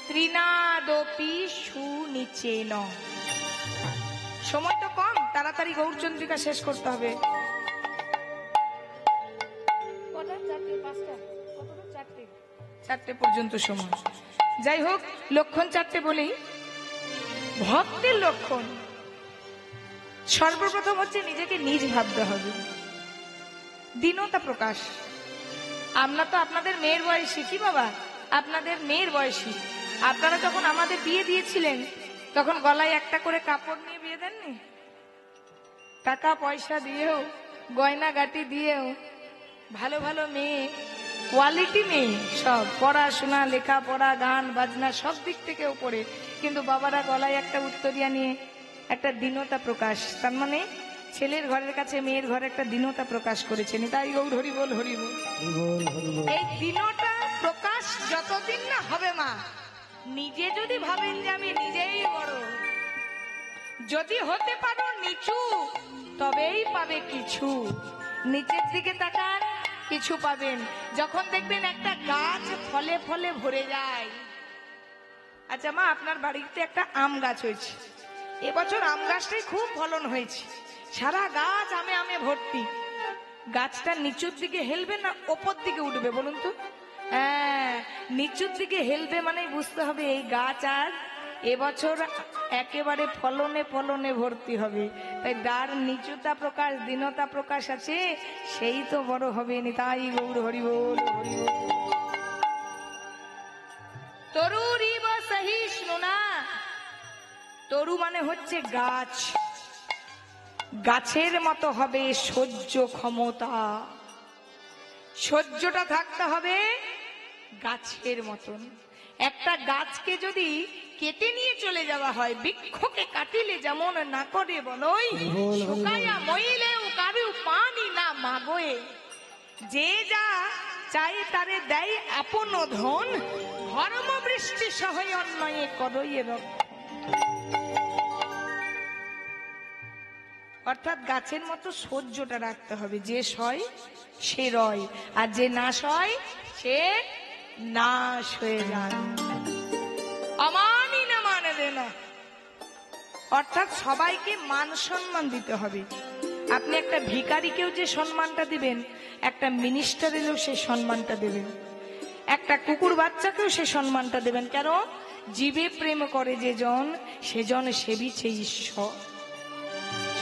ত্রিনাদপি সুনিচেন। সময় তো কম, তাড়াতাড়ি গৌরচন্দ্রিকা শেষ করতে হবে। চারটে পর্যন্ত সময়। যাই হোক, লক্ষণ চারটে বলেই। ভক্তের লক্ষণ সর্বপ্রথম হচ্ছে নিজেকে নিজ ভাবতে হবে, দীনতা প্রকাশ। আমরা তো আপনাদের মেয়ের বয়সী, কি বাবা, আপনাদের মেয়ের বয়সী। আপনারা যখন আমাদের বিয়ে দিয়েছিলেন তখন গলায় একটা করে কাপড় নিয়ে বিয়ে দেননি? টাকা পয়সা দিয়েও, গয়না গাটি দিয়েও, ভালো ভালো মেয়ে, কোয়ালিটি মেয়ে, সব পড়াশোনা, লেখাপড়া, গান বাজনা সব দিক থেকে উপরে, কিন্তু বাবারা গলায় একটা উত্তরিয়া নিয়ে একটা দীনতা প্রকাশ। তার মানে ছেলের ঘরের কাছে মেয়ের ঘরে একটা দীনতা প্রকাশ করেছেন। তাই গৌর হরি বল, হরি বল। এই দীনতা প্রকাশ যতদিন না হবে মা, নিজে যদি ভাবেন যে আমি নিজেই বড়, যদি হতে পারো নিচু, তবেই পাবে কিছু। নিচের দিকে তাকান, কিছু পাবেন। যখন দেখবেন একটা গাছ ফলে ফলে ভরে যায়। আচ্ছা মা, আপনার বাড়িতে একটা আম গাছ হয়েছে, এবছর আম গাছটাই খুব ফলন হয়েছে, সারা গাছ আমে আমে ভর্তি। গাছটা নিচুর দিকে হেলবে না ওপর দিকে উঠবে বলুন তো? হ্যাঁ, নিচুর দিকে হেলবে মানে বুঝতে হবে এই গাছ আর এবছর একেবারে ফলনে ফলনে ভর্তি হবে। তাই যার নিচুতা প্রকাশ, দীনতা প্রকাশ আছে, সেই তো বড় হবে। তাই গৌর হরি বল, হরি বল। তরুরিব সহিষ্ণুনা। তরু মানে হচ্ছে গাছ, গাছের মতো হবে সহ্য ক্ষমতা। সহ্যটা থাকতে হবে গাছের মতন। একটা গাছকে যদি কেটে নিয়ে চলে যাওয়া হয়, বৃক্ষকে কাটিলে যেমন না করে বলই, শুকায়া মইলেও কারু পানি না মাগোয়ে। যে যা চাই তারে দেয় আপন ধন, ধর্ম বৃষ্টি সহয় অন্যয়ে করইয়ে রক্ষণ। অর্থাৎ গাছের মতো সহ্যটা রাখতে হবে। যে সয় সে রয়, আর যে না সয় সে নাশ হয়ে যায়। অমানি না মানে দেনা। অর্থাৎ সবাইকে মান সম্মান দিতে হবে। আপনি একটা ভিখারিকেও যে সম্মানটা দিবেন, একটা মিনিস্টারেরও সে সম্মানটা দেবেন, একটা কুকুর বাচ্চাকেও সে সম্মানটা দেবেন। কেন? জীবে প্রেম করে যে জন, সেজন সেবিছে ঈশ্বর।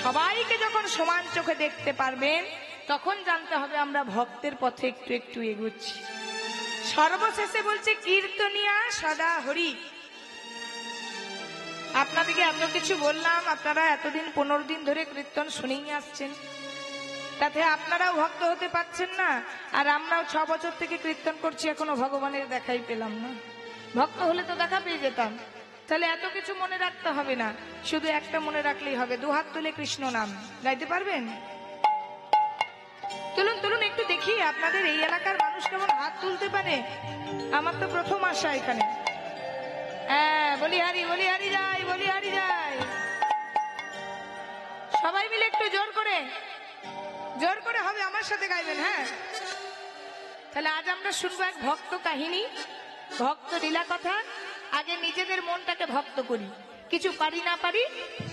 সবাইকে যখন সমান চোখে দেখতে পারবেন, তখন জানতে হবে আমরা ভক্তের পথে একটু একটু এগোচ্ছি। সর্বশেষে বলছে কীর্তনিয়া সদা হরি। আপনাদেরকে এত কিছু বললাম, আপনারা এতদিন 15 দিন ধরে কীর্তন শুনেই আসছেন, তাতে আপনারাও ভক্ত হতে পারছেন না, আর আমরাও 6 বছর থেকে কীর্তন করছি, এখনো ভগবানের দেখাই পেলাম না। ভক্ত হলে তো দেখা পেয়ে যেতাম। তাহলে এত কিছু মনে রাখতে হবে না, শুধু একটা মনে রাখলেই হবে, দুহাত তুলে কৃষ্ণ নাম গাইতে পারবেন? তুলুন তুলুন, একটু দেখি আপনাদের এই এলাকার মানুষ কেমন হাত তুলতে পারে। আমার তো প্রথম আশা এখানে। হ্যাঁ, বলি হারি, বলি হারি যাই, বলি হারি যাই। সবাই মিলে একটু জোর করে, জোর করে হবে, আমার সাথে গাইবেন। হ্যাঁ, তাহলে আজ আমরা শুনবো এক ভক্ত কাহিনী, ভক্ত লীলা কথা। আগে নিজেদের মনটাকে ভক্ত করি। কিছু পারি না পারি,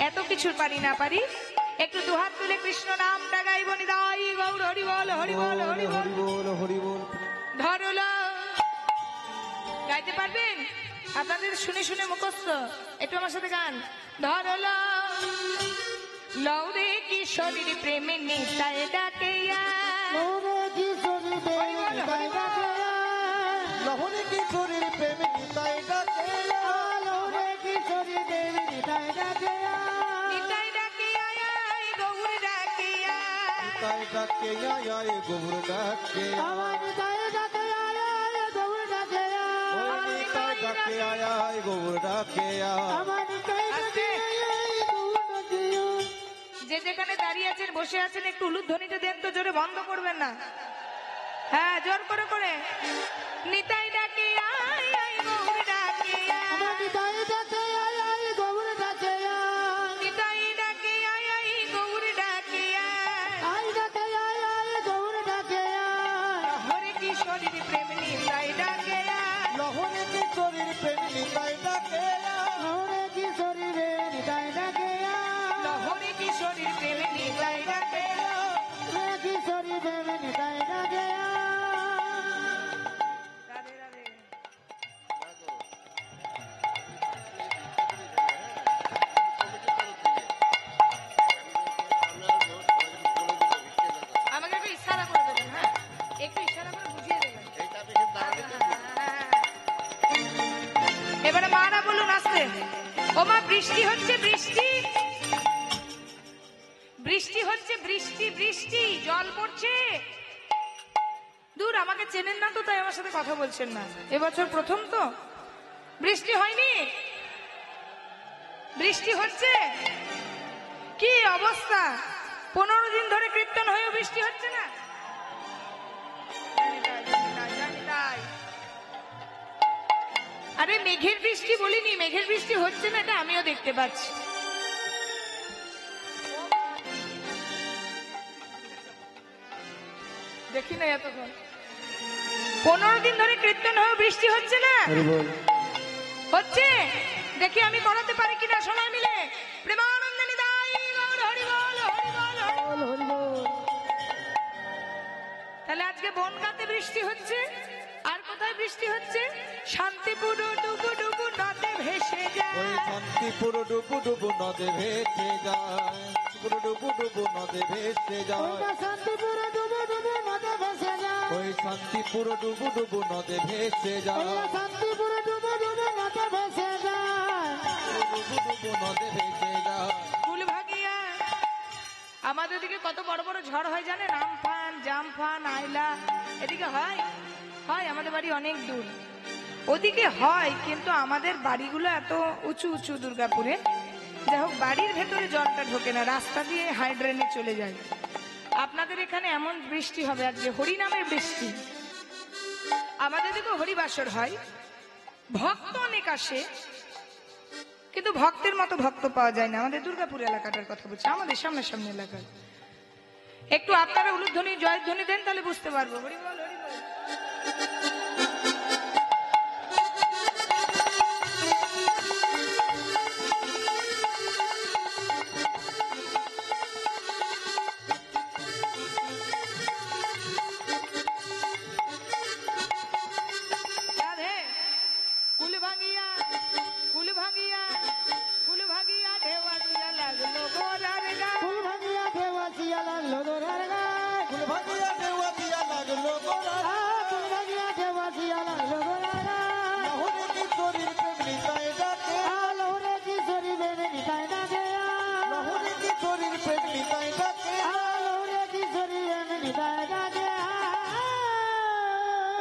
এত কিছু পারি না পারি, একটু দুহাত তুলে কৃষ্ণ নাম গাইব। নিতাই গৌর হরি বল, হরি বল, হরি বল, হরি বল। ধরলো গাইতে পারবেন? আপনাদের শুনে শুনে মুখস্থ, একটু আমার সাথে গান। ধরলো লৌরে কিশোরীর প্রেমে নিতাই ডাকে, লৌরে কিশোরীর প্রেমে নিতাই ডাকে, লৌরে কিশোরীর প্রেমে নিতাই ডাকে, লৌরে কিশোরীর প্রেমে নিতাই ডাকে, নিতাই ডাকে আয় গৌর ডাকে, নিতাই ডাকে আয় গৌর ডাকে, আমার নিতাই ডাকে আয় গৌর ডাকে, ও নিতাই ডাকে আয় গৌর ডাকে, আমার নিতাই ডাকে আয় গৌর ডাকে। যে যেখানে দাঁড়িয়ে আছেন, বসে আছেন, একটু উলুধ্বনিটা দেন তো, জোরে বন্ধ করবেন না। হ্যাঁ, জোর করে করে। নিতাই ডাকে আয় আয় গৌর ডাকে, আমার নিতাই ডাকে আয় গৌর ডাকে, নিতাই ডাকে আয় গৌর ডাকে, আয় ডাকে আয় গৌর ডাকে, হরে কিশোরীর প্রেম নিতাই ডাকে, লহরে কিশোরীর কিশোরীর প্রেম নিতাই ডাকে লহরে কিশোরীর নিতাই ডাকে লহরে কিশোরীর প্রেম নিতাই ডাকে কিশোরী প্রেম নিতাই ডাকে রাধে রাধে। আমাকে একটু ইশারা করে দেবেন, হ্যাঁ একটু ইশারা করে বুঝিয়ে দেবেন। এবারে মারা বলুন আসতে, ও মা বৃষ্টি হচ্ছে বৃষ্টি, বৃষ্টি হচ্ছে বৃষ্টি বৃষ্টি, জল পড়ছে। দূর, আমাকে চেনেন না তো তাই আমার সাথে কথা বলছেন না। এবছর প্রথম তো, বৃষ্টি হয়নি, বৃষ্টি হচ্ছে। কি অবস্থা, 15 দিন ধরে কীর্তন হয়েও বৃষ্টি হচ্ছে না। আরে মেঘের বৃষ্টি বলিনি, মেঘের বৃষ্টি হচ্ছে না এটা আমিও দেখতে পাচ্ছি। দেখি না এতক্ষণ 15 দিন ধরে কীর্তন হয়েও বৃষ্টি হচ্ছে না। হচ্ছে, দেখি আমি করাতে পারি কিনা সবাই মিলে। প্রেমানন্দ নিতাই গৌর হরি বল হরি বল হরি বল। তাহলে আজকে বনগাঁতে বৃষ্টি হচ্ছে, আর কোথায় বৃষ্টি হচ্ছে? শান্তিপুর ডুবু ডুবু নদে ভেসে যায়, ওই শান্তিপুর ডুবু ডুবু নদে ভেসে যায়, ডুবু ডুবু নদে ভেসে যায়, শান্তিপুর ডুবু ডুবু নদে ভেসে যায়, ওই শান্তিপুর ডুবু ডুবু নদে ভেসে যায়, শান্তিপুর ডুবু ডুবু নদে ভেসে যায়, ডুবু ডুবু নদে ভেসে যায়। ফুল ভাগিয়া আমাদের দিকে কত বড় বড় ঝড় হয় জানেন? আমফান, জামফান, আইলা, এদিকে হয় হয় আমাদের বাড়ি অনেক দূর, ওদিকে হয়, কিন্তু আমাদের বাড়িগুলো এত উঁচু উঁচু দুর্গাপুরে, যাই হোক বাড়ির ভেতরে জলটা ঢোকে না, রাস্তা দিয়ে হাই ড্রেনে চলে যায়। আপনাদের এখানে এমন বৃষ্টি হবে আজকে, হরিনামের বৃষ্টি। আমাদের দিকে হরিবাসর হয়, ভক্ত অনেক আসে, কিন্তু ভক্তের মতো ভক্ত পাওয়া যায় না। আমাদের দুর্গাপুর এলাকাটার কথা বলছি, আমাদের সামনে সামনে এলাকায়। একটু আপনারা উলুধ্বনি জয়ধ্বনি দেন, তাহলে বুঝতে পারবো। হরি বল হরি বল। রাধে। কুল ভাঙিয়া কুল ভাঙিয়া কুল ভাঙিয়া ঢেউয়াছিয়া লাগলো গোরার গায়, ফুল ভাঙিয়া ঢেউয়াছিয়া লাগলো গোরার গায়, ফুল ভাঙিয়া ঢেউয়াছিয়া লাগলো গোরার গায়, ফুল ভাঙিয়া ঢেউয়াছিয়া লাগলো গোরার গায়। লহরে কিশোরীর প্রেম নিতাই ডাকে, লহরে কিশোরীর প্রেম নিতাই ডাকে, লহরে কিশোরীর প্রেম নিতাই ডাকে, লহরে কিশোরীর প্রেম নিতাই ডাকে।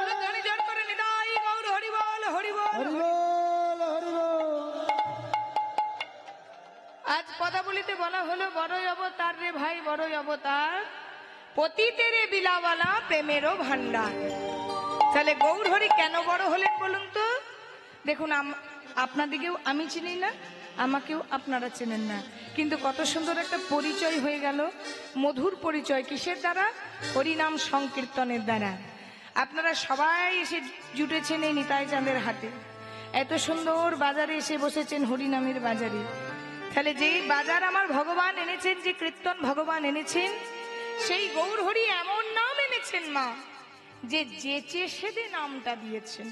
উলুধ্বনি জোর করে নিতাই গৌর হরি বল হরি বল। হরি বল হরি বল। আজ পদাবলিতে বলা হলো বড়ই অবতার রে ভাই, বড়ই অবতার, পতিতেরে বিলাওয়ালা প্রেমেরও ভান্ডার। তাহলে গৌর হরি কেন বড় হলেন বলুন তো? দেখুন, আপনাদিকেও আমি চিনি না, আমাকেও আপনারা চেনেন না, কিন্তু কত সুন্দর একটা পরিচয় হয়ে গেল, মধুর পরিচয়। কিসের দ্বারা? হরিনাম সংকীর্তনের দ্বারা। আপনারা সবাই এসে জুটেছেন এই নিতাই চাঁদের হাটে, এত সুন্দর বাজারে এসে বসেছেন, হরিনামের বাজারে। তাহলে যেই বাজার আমার ভগবান এনেছেন, যে কীর্তন ভগবান এনেছেন, সেই গৌর হরি এমন নাম এনেছেন মা, যে যেচে সেদে নামটা দিয়েছেন।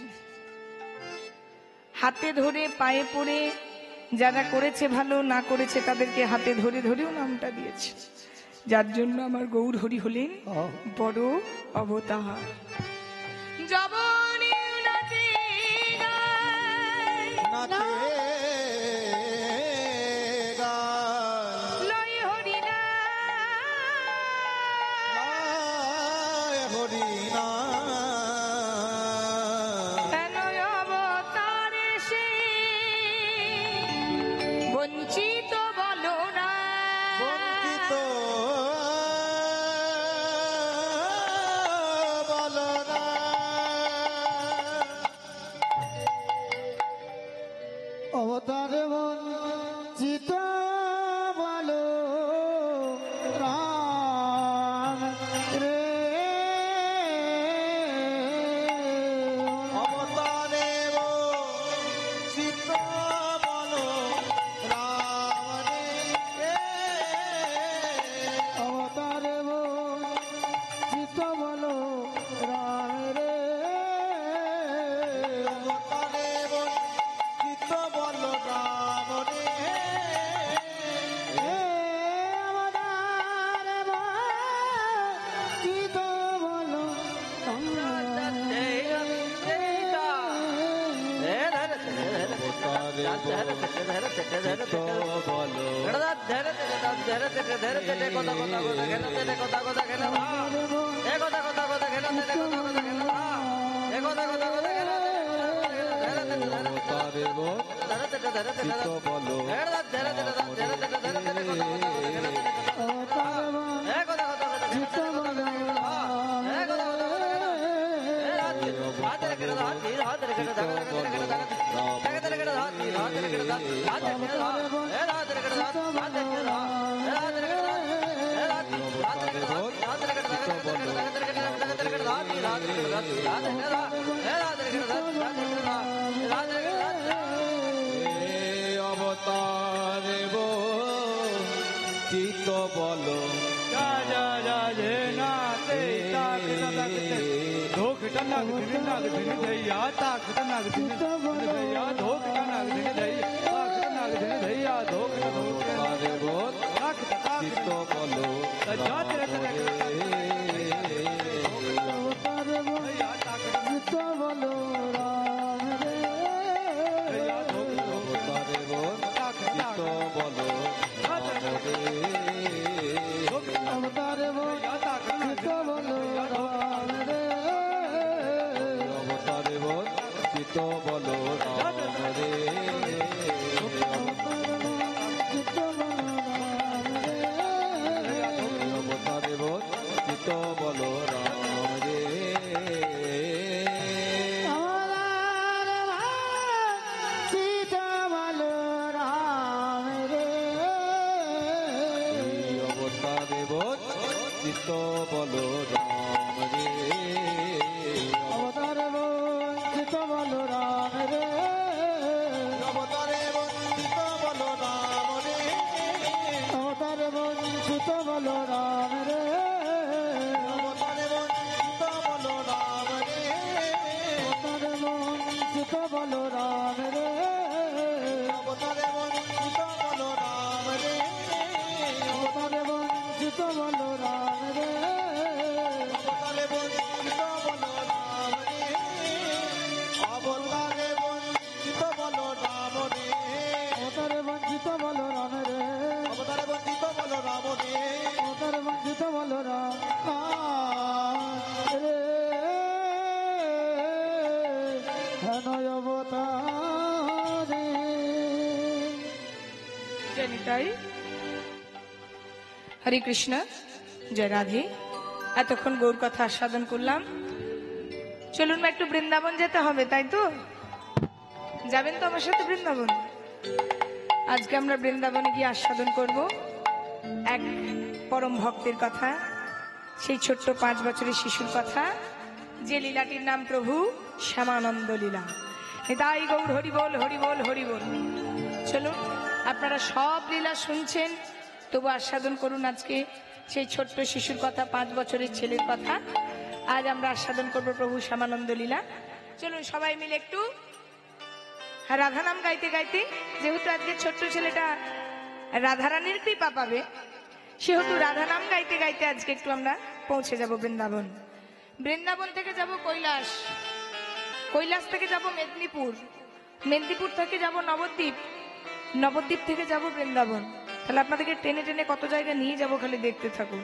হাতে ধরে পায়ে পড়ে যারা করেছে ভালো, না করেছে তাদেরকে হাতে ধরে ধরেও নামটা দিয়েছে, যার জন্য আমার গৌর হরি হলেন বড় অবতার। জবনী নাচে গায়, নাচে লয় হরি গায়, হরি নাম। কেন অবতার এসে বঞ্চিত বলো না, বঞ্চিত বলো না। অবতার বঞ্চিত বলো রাম রে, অবতারে অবতারে চিত বলো হরে কৃষ্ণ, জয় রাধে। এতক্ষণ গৌর কথা আস্বাদন করলাম। চলুন একটু বৃন্দাবন যেতে হবে, তাই তো? যাবেন তো আমার সাথে বৃন্দাবন? আজকে আমরা বৃন্দাবনে গিয়ে আস্বাদন করব এক পরম ভক্তের কথা, সেই ছোট্ট 5 বছরের শিশুর কথা, যে লীলাটির নাম প্রভু শ্যামানন্দ লীলা। তাই গৌর হরি বল, হরি বল, হরি বল। চলুন, আপনারা সব লীলা শুনছেন, তবু আস্বাদন করুন আজকে সেই ছোট্ট শিশুর কথা, 5 বছরের ছেলের কথা। আজ আমরা আস্বাদন করব প্রভু শ্যামানন্দ লীলা। চলুন সবাই মিলে একটু রাধা নাম গাইতে গাইতে, যেহেতু আজকে ছোট্ট ছেলেটা রাধারানীর কৃপা পাবে, সেহেতু রাধা নাম গাইতে গাইতে আজকে একটু আমরা পৌঁছে যাব বৃন্দাবন। বৃন্দাবন থেকে যাব কৈলাস, কৈলাস থেকে যাব মেদিনীপুর, মেদিনীপুর থেকে যাব নবদ্বীপ, নবদ্বীপ থেকে যাব বৃন্দাবন। তাহলে আপনাদেরকে টেনে টেনে কত জায়গা নিয়ে যাব, খালি দেখতে থাকুন।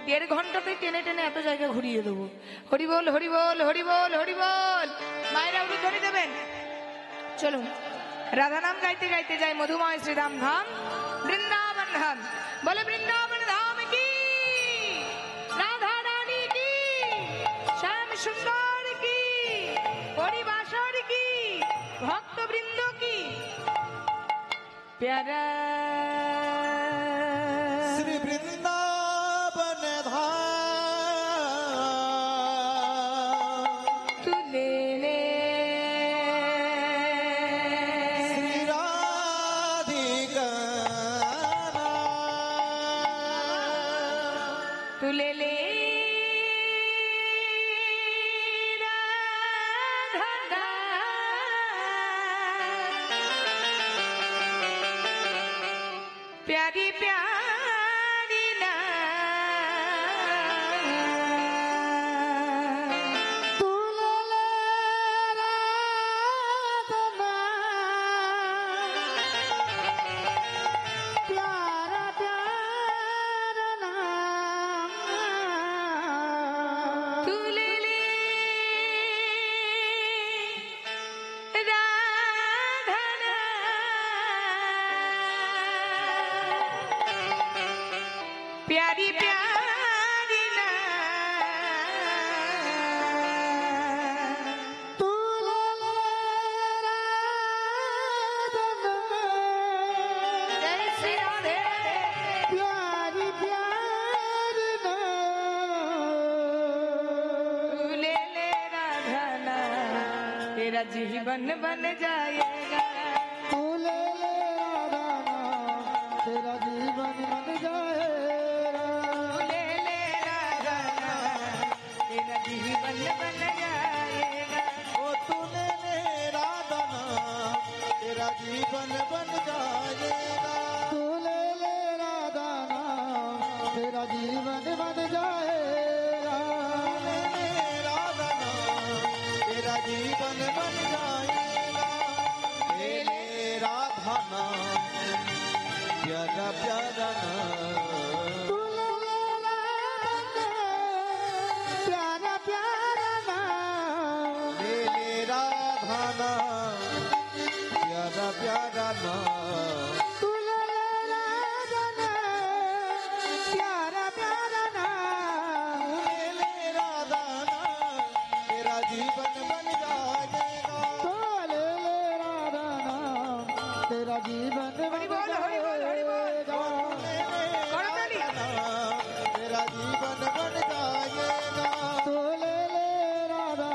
1.5 ঘন্টাতে টেনে টেনে এত জায়গা ঘুরিয়ে দেবো। হরি বল, হরি বল, হরি বল, হরি বল। মায়েরা উলু ধরে দেবেন। চলুন রাধা নাম গাইতে গাইতে যাই মধুময় শ্রীরাম ধাম, বৃন্দাবন ধাম। বলে বৃন্দাবন ধাম কি, রাধা রানী কি, শ্যাম সুন্দর কি, পরিবাসর কি, ভক্তবৃন্দ কি, प्यारा श्री वृंदावन धाम तू ले ले श्री राधिका तू ले ले प्यारी प्यारी ना तुलले राधना प्यारी प्यारी ना तू ले राधा जय श्री राधे प्यारी प्यारी ना तू ले राधा ना तेरा जीवन बन जाएगा तू ले राधा तेरा जीवन बन जाएगा तू ले राधा ना तेरा जीवन बन जाएगा ओ तू ले राधा तेरा जीवन बन जाएगा तू ले राधा तेरा जीवन बन जाएगा राधा तेरा जीवन बन जाएगा ले राधा प्यारा प्यारा तू ले प्यारा प्यारा ले राधा प्यारा प्यारा तू ले राधा प्यारा प्यारा ले राधा तेरा जीवन बन जाएगा तो ले राधा तेरा जीवन हरि बोल हरि बोल हरि बोल करो ताली तेरा जीवन बन जाएगा तो ले राधा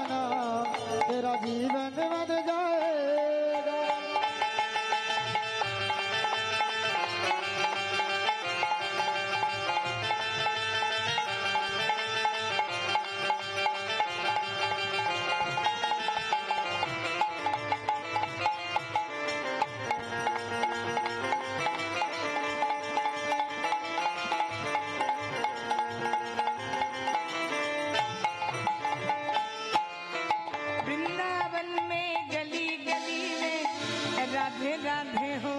तेरा जीवन बन जाएगा वृंदावन में गली गली में राधे राधे हो